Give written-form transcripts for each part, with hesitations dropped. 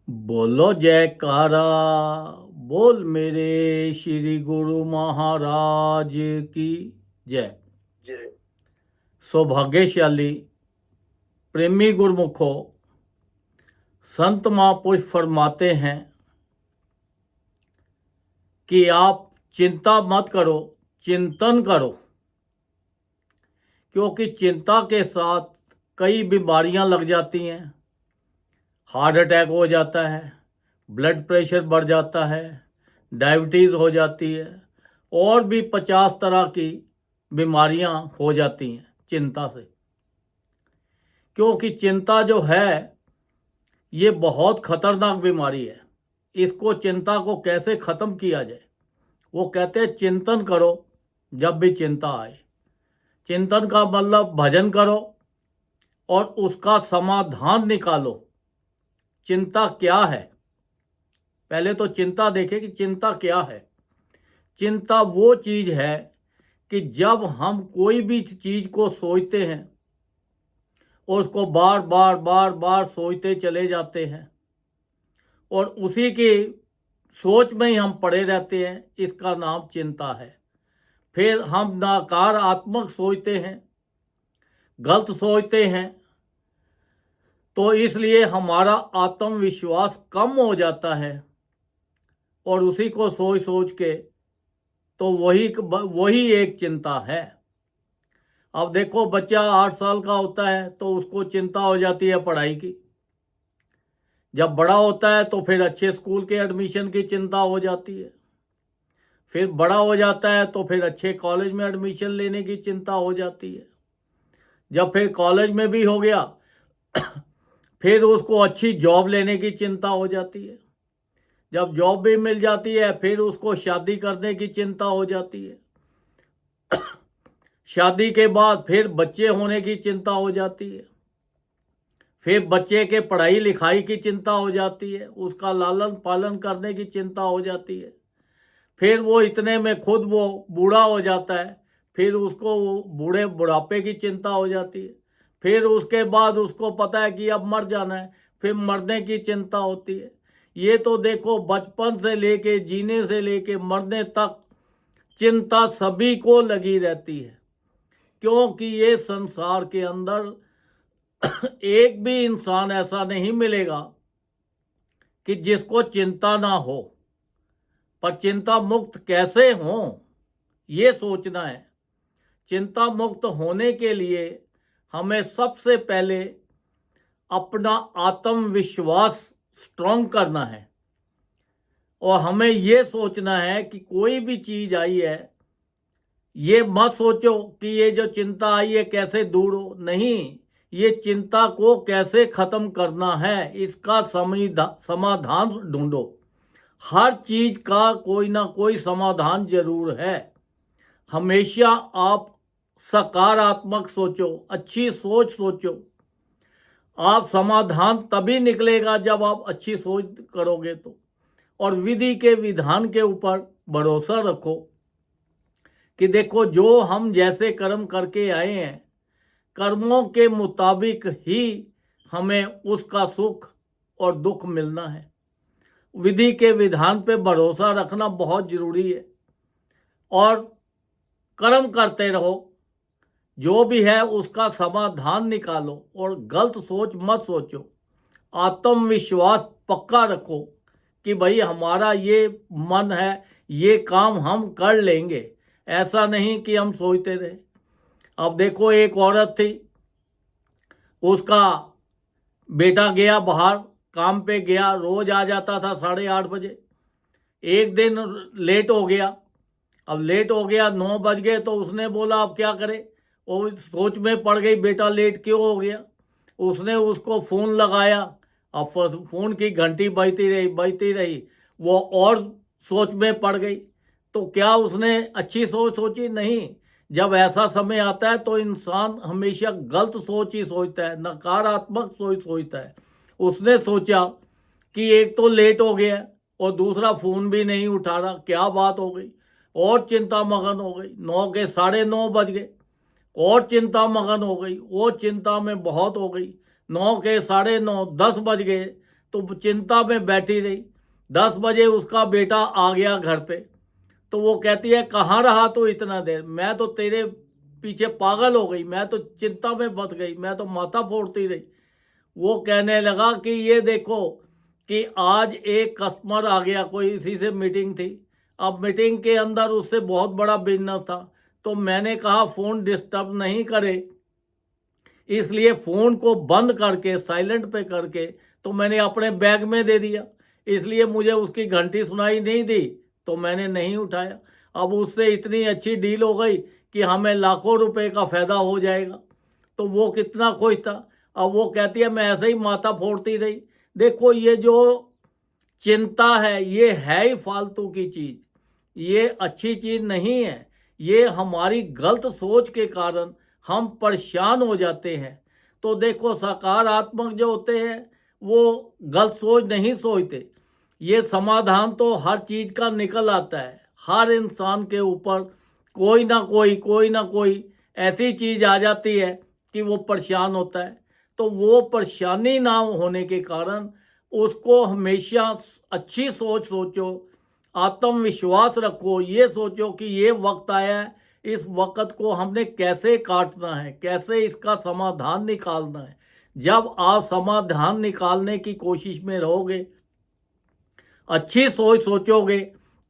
बोलो जयकारा। बोल मेरे श्री गुरु महाराज की जय। जय। सौभाग्यशाली प्रेमी गुरुमुखो, संत महापुरुष फरमाते हैं कि आप चिंता मत करो, चिंतन करो, क्योंकि चिंता के साथ कई बीमारियां लग जाती हैं। हार्ट अटैक हो जाता है, ब्लड प्रेशर बढ़ जाता है, डायबिटीज़ हो जाती है, और भी 50 तरह की बीमारियां हो जाती हैं चिंता से। क्योंकि चिंता जो है ये बहुत खतरनाक बीमारी है। इसको, चिंता को कैसे ख़त्म किया जाए, वो कहते हैं चिंतन करो जब भी चिंता आए। चिंतन का मतलब भजन करो और उसका समाधान निकालो। चिंता क्या है, पहले तो चिंता देखें कि चिंता क्या है। चिंता वो चीज़ है कि जब हम कोई भी चीज़ को सोचते हैं और उसको बार बार बार बार सोचते चले जाते हैं और उसी की सोच में ही हम पड़े रहते हैं, इसका नाम चिंता है। फिर हम नकारात्मक सोचते हैं, गलत सोचते हैं, तो इसलिए हमारा आत्मविश्वास कम हो जाता है और उसी को सोच सोच के तो वही एक चिंता है। अब देखो, बच्चा 8 साल का होता है तो उसको चिंता हो जाती है पढ़ाई की। जब बड़ा होता है तो फिर अच्छे स्कूल के एडमिशन की चिंता हो जाती है। फिर बड़ा हो जाता है तो फिर अच्छे कॉलेज में एडमिशन लेने की चिंता हो जाती है। जब फिर कॉलेज में भी हो गया फिर उसको अच्छी जॉब लेने की चिंता हो जाती है। जब जॉब भी मिल जाती है फिर उसको शादी करने की चिंता हो जाती है। शादी के बाद फिर बच्चे होने की चिंता हो जाती है। फिर बच्चे के पढ़ाई लिखाई की चिंता हो जाती है, उसका लालन पालन करने की चिंता हो जाती है। फिर वो इतने में खुद वो बूढ़ा हो जाता है, फिर उसको वो बुढ़ापे की चिंता हो जाती है। फिर उसके बाद उसको पता है कि अब मर जाना है, फिर मरने की चिंता होती है। ये तो देखो, बचपन से लेके, जीने से लेके मरने तक चिंता सभी को लगी रहती है। क्योंकि ये संसार के अंदर एक भी इंसान ऐसा नहीं मिलेगा कि जिसको चिंता ना हो। पर चिंता मुक्त कैसे हो, ये सोचना है। चिंता मुक्त होने के लिए हमें सबसे पहले अपना आत्मविश्वास स्ट्रॉन्ग करना है और हमें ये सोचना है कि कोई भी चीज़ आई है, ये मत सोचो कि ये जो चिंता आई है कैसे दूर हो। नहीं, ये चिंता को कैसे ख़त्म करना है, इसका समाधान ढूंढो। हर चीज़ का कोई ना कोई समाधान जरूर है। हमेशा आप सकारात्मक सोचो, अच्छी सोच सोचो। आप समाधान तभी निकलेगा जब आप अच्छी सोच करोगे तो। और विधि के विधान के ऊपर भरोसा रखो कि देखो, जो हम जैसे कर्म करके आए हैं, कर्मों के मुताबिक ही हमें उसका सुख और दुख मिलना है। विधि के विधान पे भरोसा रखना बहुत ज़रूरी है और कर्म करते रहो। जो भी है उसका समाधान निकालो और गलत सोच मत सोचो। आत्मविश्वास पक्का रखो कि भाई हमारा ये मन है, ये काम हम कर लेंगे। ऐसा नहीं कि हम सोचते रहे। अब देखो, एक औरत थी, उसका बेटा गया बाहर, काम पे गया, रोज आ जाता था 8:30 बजे। एक दिन लेट हो गया। अब लेट हो गया, 9 बज गए, तो उसने बोला अब क्या करे। वो सोच में पड़ गई, बेटा लेट क्यों हो गया। उसने उसको फ़ोन लगाया। अब फ़ोन की घंटी बजती रही, वो और सोच में पड़ गई। तो क्या उसने अच्छी सोच सोची? नहीं। जब ऐसा समय आता है तो इंसान हमेशा गलत सोच ही सोचता है, नकारात्मक सोच सोचता है। उसने सोचा कि एक तो लेट हो गया और दूसरा फ़ोन भी नहीं उठा रहा, क्या बात हो गई। और चिंता मगन हो गई। 9 के 9:30 बज गए, और चिंता मगन हो गई। वो चिंता में बहुत हो गई। 9 के 9:30 10 बज गए तो चिंता में बैठी रही। 10 बजे उसका बेटा आ गया घर पे, तो वो कहती है कहाँ रहा तू इतना देर, मैं तो तेरे पीछे पागल हो गई, मैं तो चिंता में फंस गई, मैं तो माथा फोड़ती रही। वो कहने लगा कि ये देखो कि आज एक कस्टमर आ गया, कोई इसी से मीटिंग थी। अब मीटिंग के अंदर उससे बहुत बड़ा बिजनेस था, तो मैंने कहा फ़ोन डिस्टर्ब नहीं करे, इसलिए फ़ोन को बंद करके साइलेंट पे करके तो मैंने अपने बैग में दे दिया, इसलिए मुझे उसकी घंटी सुनाई नहीं दी तो मैंने नहीं उठाया। अब उससे इतनी अच्छी डील हो गई कि हमें लाखों रुपए का फ़ायदा हो जाएगा, तो वो कितना खुश था। अब वो कहती है मैं ऐसे ही माथा फोड़ती रही। देखो ये जो चिंता है ये है ही फालतू की चीज़, ये अच्छी चीज़ नहीं है। ये हमारी गलत सोच के कारण हम परेशान हो जाते हैं। तो देखो सकारात्मक जो होते हैं वो गलत सोच नहीं सोचते। ये समाधान तो हर चीज़ का निकल आता है। हर इंसान के ऊपर कोई ना कोई ऐसी चीज़ आ जाती है कि वो परेशान होता है। तो वो परेशानी ना होने के कारण उसको हमेशा अच्छी सोच सोचो, आत्मविश्वास रखो, ये सोचो कि ये वक्त आया है, इस वक्त को हमने कैसे काटना है, कैसे इसका समाधान निकालना है। जब आप समाधान निकालने की कोशिश में रहोगे, अच्छी सोच सोचोगे,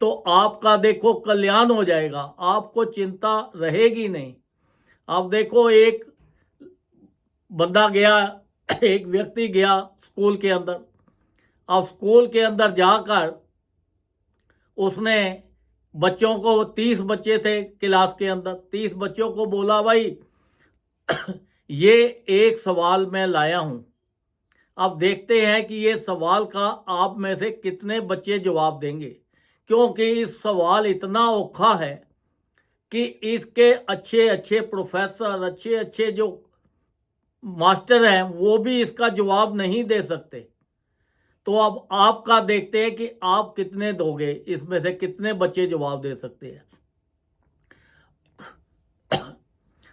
तो आपका देखो कल्याण हो जाएगा, आपको चिंता रहेगी नहीं। अब देखो एक बंदा गया, एक व्यक्ति गया स्कूल के अंदर। अब स्कूल के अंदर जाकर उसने बच्चों को, 30 बच्चे थे क्लास के अंदर, 30 बच्चों को बोला भाई ये एक सवाल मैं लाया हूँ, अब देखते हैं कि ये सवाल का आप में से कितने बच्चे जवाब देंगे, क्योंकि इस सवाल इतना औखा है कि इसके अच्छे अच्छे प्रोफेसर, अच्छे अच्छे जो मास्टर हैं वो भी इसका जवाब नहीं दे सकते। तो अब आपका देखते हैं कि आप कितने दोगे, इसमें से कितने बच्चे जवाब दे सकते हैं।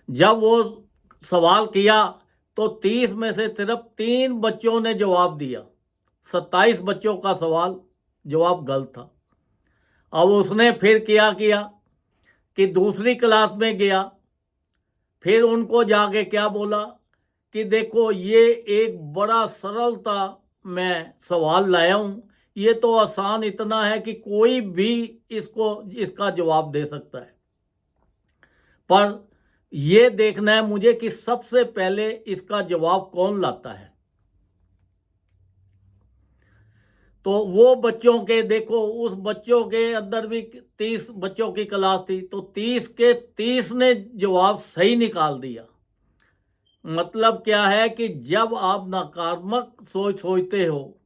जब वो सवाल किया तो 30 में से सिर्फ 3 बच्चों ने जवाब दिया, 27 बच्चों का सवाल जवाब गलत था। अब उसने फिर क्या किया कि दूसरी क्लास में गया, फिर उनको जाके क्या बोला कि देखो ये एक बड़ा सरलता मैं सवाल लाया हूँ, ये तो आसान इतना है कि कोई भी इसका जवाब दे सकता है, पर ये देखना है मुझे कि सबसे पहले इसका जवाब कौन लाता है। तो वो बच्चों के देखो, उस बच्चों के अंदर भी 30 बच्चों की क्लास थी, तो 30 के 30 ने जवाब सही निकाल दिया। मतलब क्या है कि जब आप नकारात्मक सोच सोचते हो,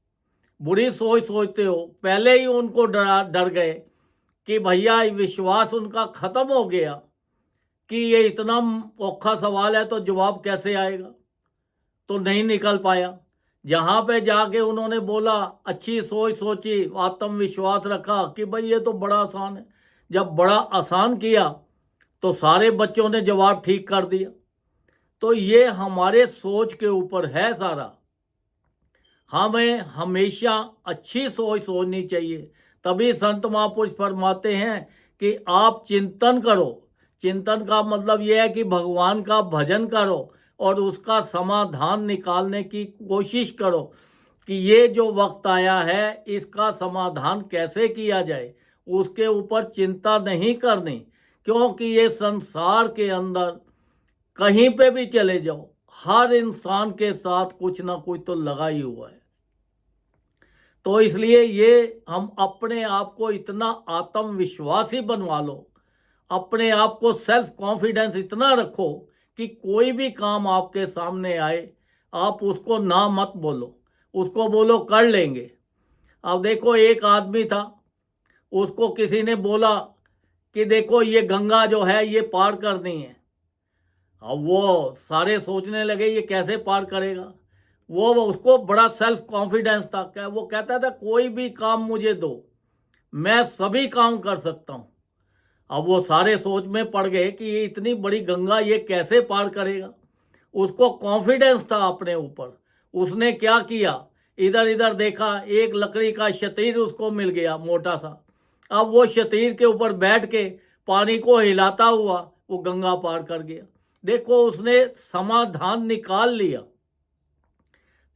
बुरी सोच सोचते हो, पहले ही उनको डर गए कि भैया विश्वास उनका ख़त्म हो गया कि ये इतना औखा सवाल है तो जवाब कैसे आएगा, तो नहीं निकल पाया। जहाँ पे जाके उन्होंने बोला, अच्छी सोच सोची, आत्मविश्वास रखा कि भाई ये तो बड़ा आसान है, जब बड़ा आसान किया तो सारे बच्चों ने जवाब ठीक कर दिया। तो ये हमारे सोच के ऊपर है सारा। हमें हमेशा अच्छी सोच सोचनी चाहिए, तभी संत महापुरुष फरमाते हैं कि आप चिंतन करो। चिंतन का मतलब यह है कि भगवान का भजन करो और उसका समाधान निकालने की कोशिश करो कि ये जो वक्त आया है इसका समाधान कैसे किया जाए, उसके ऊपर चिंता नहीं करनी। क्योंकि ये संसार के अंदर कहीं पे भी चले जाओ, हर इंसान के साथ कुछ ना कुछ तो लगा ही हुआ है। तो इसलिए ये हम अपने आप को इतना आत्मविश्वासी बनवा लो, अपने आप को सेल्फ कॉन्फिडेंस इतना रखो कि कोई भी काम आपके सामने आए आप उसको ना मत बोलो, उसको बोलो कर लेंगे। अब देखो एक आदमी था, उसको किसी ने बोला कि देखो ये गंगा जो है ये पार करनी है। अब वो सारे सोचने लगे ये कैसे पार करेगा। वो उसको बड़ा सेल्फ कॉन्फिडेंस था, क्या वो कहता था कोई भी काम मुझे दो, मैं सभी काम कर सकता हूँ। अब वो सारे सोच में पड़ गए कि ये इतनी बड़ी गंगा ये कैसे पार करेगा। उसको कॉन्फिडेंस था अपने ऊपर। उसने क्या किया, इधर इधर देखा, एक लकड़ी का शतीर उसको मिल गया मोटा सा। अब वो शतीर के ऊपर बैठ के पानी को हिलाता हुआ वो गंगा पार कर गया। देखो, उसने समाधान निकाल लिया।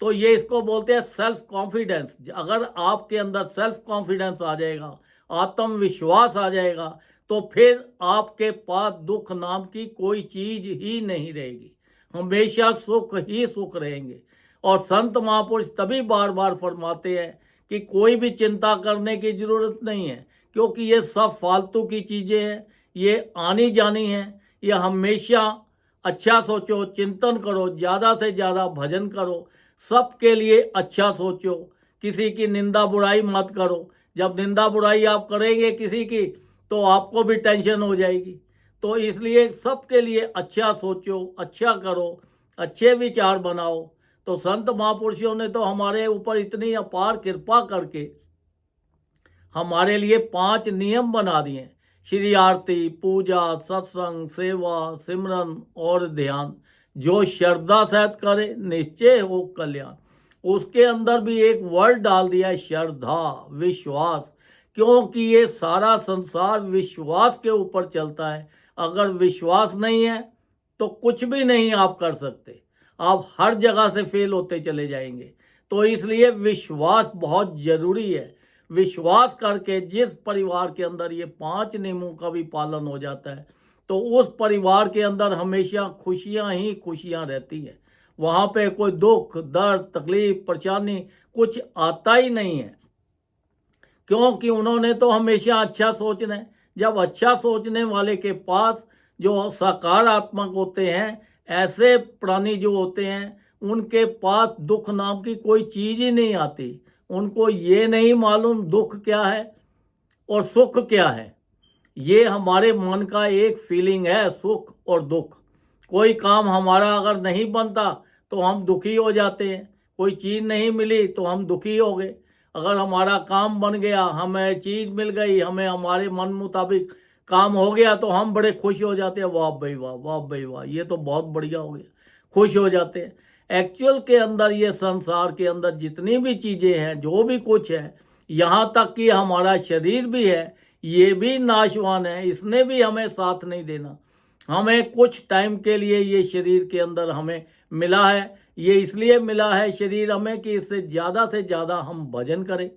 तो ये इसको बोलते हैं सेल्फ कॉन्फिडेंस। अगर आपके अंदर सेल्फ कॉन्फिडेंस आ जाएगा, आत्मविश्वास आ जाएगा, तो फिर आपके पास दुख नाम की कोई चीज ही नहीं रहेगी। हमेशा सुख ही सुख रहेंगे। और संत महापुरुष तभी बार बार फरमाते हैं कि कोई भी चिंता करने की जरूरत नहीं है, क्योंकि ये सब फालतू की चीजें हैं, ये आनी जानी हैं। ये हमेशा अच्छा सोचो, चिंतन करो, ज़्यादा से ज़्यादा भजन करो, सबके लिए अच्छा सोचो, किसी की निंदा बुराई मत करो। जब निंदा बुराई आप करेंगे किसी की, तो आपको भी टेंशन हो जाएगी। तो इसलिए सबके लिए अच्छा सोचो, अच्छा करो, अच्छे विचार बनाओ। तो संत महापुरुषों ने तो हमारे ऊपर इतनी अपार कृपा करके हमारे लिए 5 नियम बना दिए। श्री आरती, पूजा, सत्संग, सेवा, सिमरन और ध्यान, जो श्रद्धा सहित करे निश्चय हो कल्याण। उसके अंदर भी एक वर्ड डाल दिया है, श्रद्धा, विश्वास, क्योंकि ये सारा संसार विश्वास के ऊपर चलता है। अगर विश्वास नहीं है तो कुछ भी नहीं आप कर सकते, आप हर जगह से फेल होते चले जाएंगे। तो इसलिए विश्वास बहुत जरूरी है। विश्वास करके जिस परिवार के अंदर ये 5 नियमों का भी पालन हो जाता है, तो उस परिवार के अंदर हमेशा खुशियां ही खुशियां रहती है। वहाँ पे कोई दुख, दर्द, तकलीफ, परेशानी कुछ आता ही नहीं है, क्योंकि उन्होंने तो हमेशा अच्छा सोचना है। जब अच्छा सोचने वाले के पास जो सकारात्मक होते हैं, ऐसे प्राणी जो होते हैं, उनके पास दुख नाम की कोई चीज़ ही नहीं आती। उनको ये नहीं मालूम दुख क्या है और सुख क्या है। ये हमारे मन का एक फीलिंग है, सुख और दुख। कोई काम हमारा अगर नहीं बनता तो हम दुखी हो जाते हैं, कोई चीज़ नहीं मिली तो हम दुखी हो गए। अगर हमारा काम बन गया, हमें चीज़ मिल गई, हमें हमारे मन मुताबिक काम हो गया, तो हम बड़े खुश हो जाते हैं, वाह भाई वाह, वाह भाई वाह, ये तो बहुत बढ़िया हो गया, खुश हो जाते हैं। एक्चुअल के अंदर ये संसार के अंदर जितनी भी चीज़ें हैं, जो भी कुछ है, यहाँ तक कि हमारा शरीर भी है, ये भी नाशवान है, इसने भी हमें साथ नहीं देना। हमें कुछ टाइम के लिए ये शरीर के अंदर हमें मिला है। ये इसलिए मिला है शरीर हमें कि इससे ज़्यादा हम भजन करें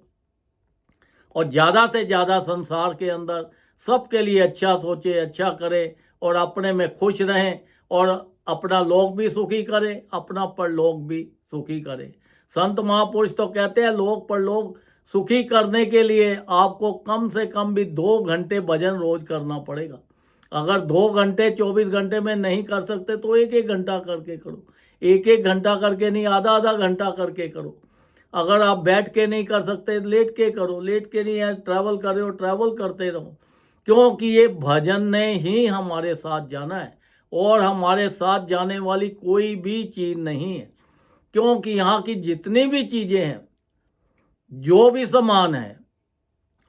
और ज़्यादा से ज़्यादा संसार के अंदर सबके लिए अच्छा सोचें, अच्छा करें और अपने में खुश रहें और अपना लोक भी सुखी करें, अपना परलोक भी सुखी करें। संत महापुरुष तो कहते हैं लोक परलोक सुखी करने के लिए आपको कम से कम भी 2 घंटे भजन रोज करना पड़ेगा। अगर 2 घंटे 24 घंटे में नहीं कर सकते तो 1-1 घंटा करके करो, 1-1 घंटा करके नहीं, आधा-आधा घंटा करके करो। अगर आप बैठ के नहीं कर सकते, लेट के करो, लेट के नहीं है, ट्रैवल कर रहे हो, ट्रैवल करते रहो, क्योंकि ये भजन ने ही हमारे साथ जाना है और हमारे साथ जाने वाली कोई भी चीज़ नहीं है। क्योंकि यहाँ की जितनी भी चीज़ें हैं, जो भी सामान है,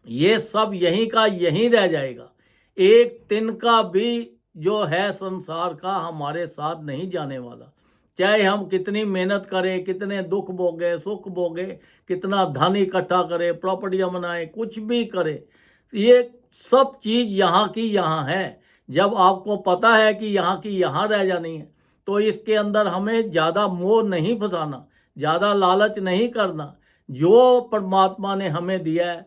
ये सब यहीं का यहीं रह जाएगा। एक तिनका भी जो है संसार का हमारे साथ नहीं जाने वाला। चाहे हम कितनी मेहनत करें, कितने दुख भोगे, सुख भोगे, कितना धन इकट्ठा करें, प्रॉपर्टियां बनाएं, कुछ भी करें, ये सब चीज़ यहाँ की यहाँ है। जब आपको पता है कि यहाँ की यहाँ रह जानी है, तो इसके अंदर हमें ज़्यादा मोह नहीं फंसाना, ज़्यादा लालच नहीं करना। जो परमात्मा ने हमें दिया है,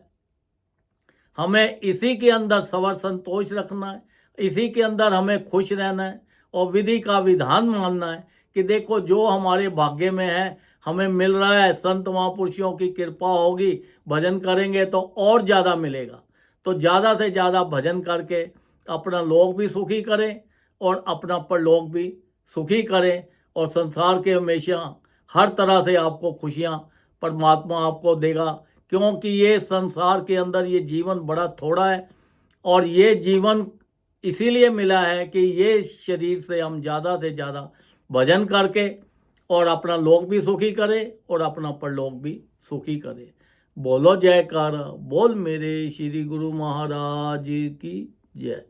हमें इसी के अंदर सवर संतोष रखना है, इसी के अंदर हमें खुश रहना है और विधि का विधान मानना है कि देखो जो हमारे भाग्य में है हमें मिल रहा है। संत महापुरुषों की कृपा होगी, भजन करेंगे तो और ज़्यादा मिलेगा। तो ज़्यादा से ज़्यादा भजन करके अपना लोक भी सुखी करें और अपना परलोक भी सुखी करें और संसार के हमेशा हर तरह से आपको खुशियाँ परमात्मा आपको देगा। क्योंकि ये संसार के अंदर ये जीवन बड़ा थोड़ा है और ये जीवन इसीलिए मिला है कि ये शरीर से हम ज़्यादा से ज़्यादा भजन करके और अपना लोक भी सुखी करें और अपना परलोक भी सुखी करें। बोलो जयकारा, बोल मेरे श्री गुरु महाराज की जय।